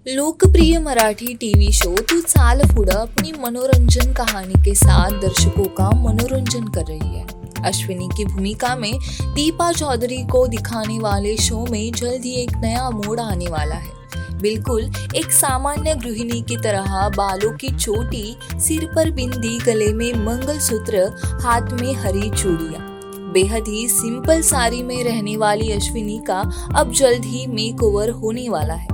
लोकप्रिय Marathi TV show तू चाल पुढं अपनी मनोरंजन कहानी के साथ दर्शकों का मनोरंजन कर रही है। अश्विनी की भूमिका में दीपा चौधरी को दिखाने वाले शो में जल्द ही एक नया मोड़ आने वाला है। बिल्कुल एक सामान्य गृहिणी की तरह बालों की चोटी, सिर पर बिंदी, गले में मंगलसूत्र, हाथ में हरी चूड़ियां, बेहद ही सिंपल साड़ी में रहने वाली अश्विनी का अब जल्द ही मेकओवर होने वाला है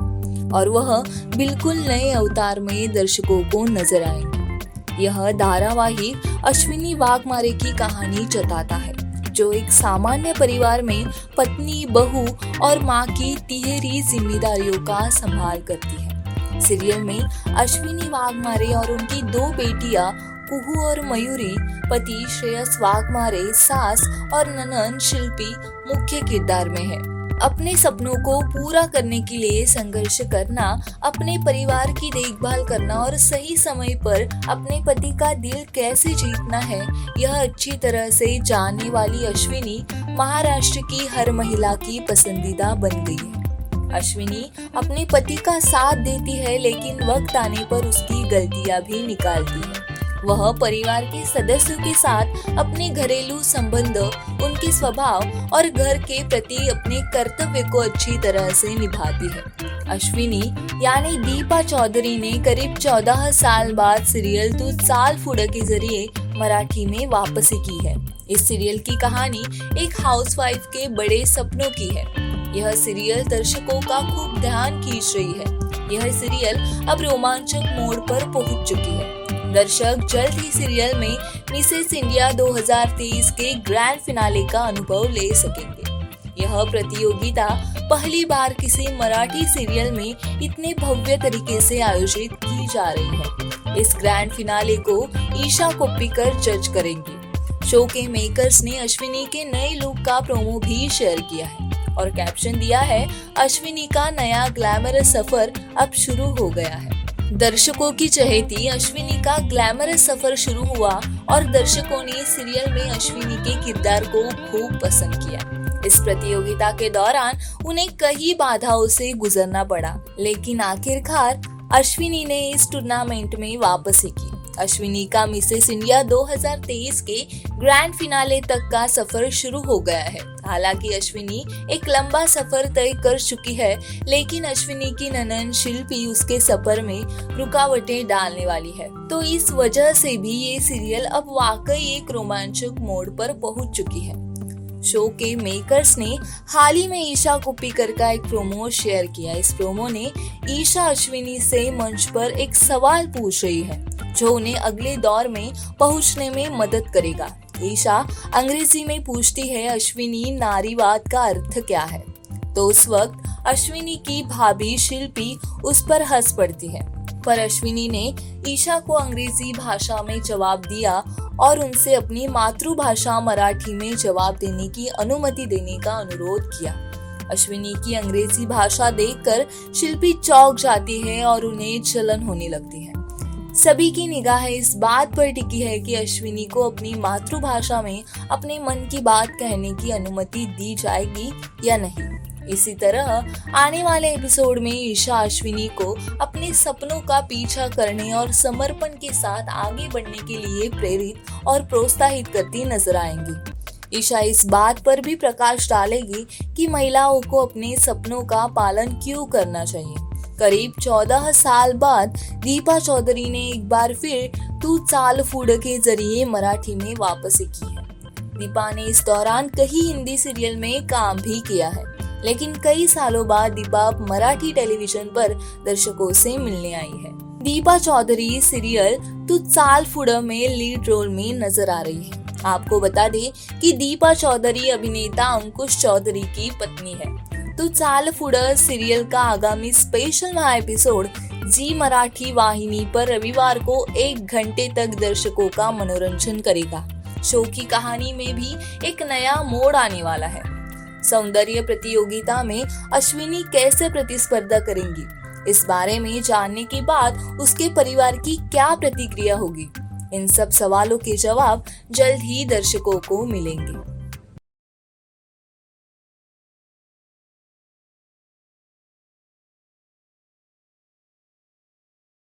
और वह बिल्कुल नए अवतार में दर्शकों को नजर आएंगे। यह धारावाहिक अश्विनी वाघमारे की कहानी जताता है, जो एक सामान्य परिवार में पत्नी, बहू और मां की तिहरी जिम्मेदारियों का संभाल करती है। सीरियल में अश्विनी वाघमारे और उनकी दो बेटियां कुहू और मयूरी, पति श्रेयस वाघमारे, सास और ननंद शिल्पी मुख्य किरदार में है। अपने सपनों को पूरा करने के लिए संघर्ष करना, अपने परिवार की देखभाल करना और सही समय पर अपने पति का दिल कैसे जीतना है, यह अच्छी तरह से जानने वाली अश्विनी महाराष्ट्र की हर महिला की पसंदीदा बन गई है। अश्विनी अपने पति का साथ देती है, लेकिन वक्त आने पर उसकी गलतियां भी निकालती है। वह परिवार के सदस्यों के साथ अपने घरेलू संबंध, उनके स्वभाव और घर के प्रति अपने कर्तव्य को अच्छी तरह से निभाती है। अश्विनी यानी दीपा चौधरी ने करीब 14 साल बाद सीरियल तू चाल पुढं के जरिए मराठी में वापसी की है। इस सीरियल की कहानी एक हाउसवाइफ के बड़े सपनों की है। यह सीरियल दर्शकों का खूब ध्यान खींच रही है। यह सीरियल अब रोमांचक मोड़ पर पहुंच चुकी है। दर्शक जल्द ही सीरियल में मिसेस इंडिया 2023 के ग्रैंड फिनाले का अनुभव ले सकेंगे। यह प्रतियोगिता पहली बार किसी मराठी सीरियल में इतने भव्य तरीके से आयोजित की जा रही है। इस ग्रैंड फिनाले को ईशा कोप्पीकर जज करेंगी। शो के मेकर्स ने अश्विनी के नए लुक का प्रोमो भी शेयर किया है और कैप्शन दिया है, अश्विनी का नया ग्लैमरस सफर अब शुरू हो गया है। दर्शकों की चहेती अश्विनी का ग्लैमरस सफर शुरू हुआ और दर्शकों ने सीरियल में अश्विनी के किरदार को खूब पसंद किया। इस प्रतियोगिता के दौरान उन्हें कई बाधाओं से गुजरना पड़ा, लेकिन आखिरकार अश्विनी ने इस टूर्नामेंट में वापसी की। अश्विनी का मिसेस इंडिया 2023 के ग्रैंड फिनाले तक का सफर शुरू हो गया है। हालांकि अश्विनी एक लंबा सफर तय कर चुकी है, लेकिन अश्विनी की ननंद शिल्पी उसके सफर में रुकावटें डालने वाली है। तो इस वजह से भी ये सीरियल अब वाकई एक रोमांचक मोड़ पर पहुंच चुकी है। शो के मेकर्स ने हाल ही में ईशा कोप्पीकर का एक प्रोमो शेयर किया। इस प्रोमो ने ईशा अश्विनी से मंच पर एक सवाल पूछ रही है, जो उन्हें अगले दौर में पहुंचने में मदद करेगा। ईशा अंग्रेजी में पूछती है, अश्विनी, नारीवाद का अर्थ क्या है? तो उस वक्त अश्विनी की भाभी शिल्पी उस पर हंस पड़ती है, पर अश्विनी ने ईशा को अंग्रेजी भाषा में जवाब दिया और उनसे अपनी मातृभाषा मराठी में जवाब देने की अनुमति देने का अनुरोध किया। अश्विनी की अंग्रेजी भाषा देखकर शिल्पी चौंक जाती है और उन्हें जलन होने लगती है। सभी की निगाह इस बात पर टिकी है कि अश्विनी को अपनी मातृभाषा में अपने मन की बात कहने की अनुमति दी जाएगी या नहीं। इसी तरह आने वाले एपिसोड में ईशा अश्विनी को अपने सपनों का पीछा करने और समर्पण के साथ आगे बढ़ने के लिए प्रेरित और प्रोत्साहित करती नजर आएंगी। ईशा इस बात पर भी प्रकाश डालेगी कि महिलाओं को अपने सपनों का पालन क्यों करना चाहिए। करीब 14 साल बाद दीपा चौधरी ने एक बार फिर तू चाल पुढं के जरिए मराठी में वापसी की है। दीपा ने इस दौरान कई हिंदी सीरियल में काम भी किया है, लेकिन कई सालों बाद दीपा मराठी टेलीविजन पर दर्शकों से मिलने आई है। दीपा चौधरी सीरियल तू चाल पुढं में लीड रोल में नजर आ रही है। आपको बता दें कि दीपा चौधरी अभिनेता अंकुश चौधरी की पत्नी है। तू चाल पुढं सीरियल का आगामी स्पेशल महा एपिसोड जी मराठी वाहिनी पर रविवार को 1 घंटे तक दर्शकों का मनोरंजन करेगा। शो की कहानी में भी एक नया मोड़ आने वाला है। सौंदर्य प्रतियोगिता में अश्विनी कैसे प्रतिस्पर्धा करेंगी, इस बारे में जानने के बाद उसके परिवार की क्या प्रतिक्रिया होगी, इन सब सवालों के जवाब जल्द ही दर्शकों को मिलेंगे।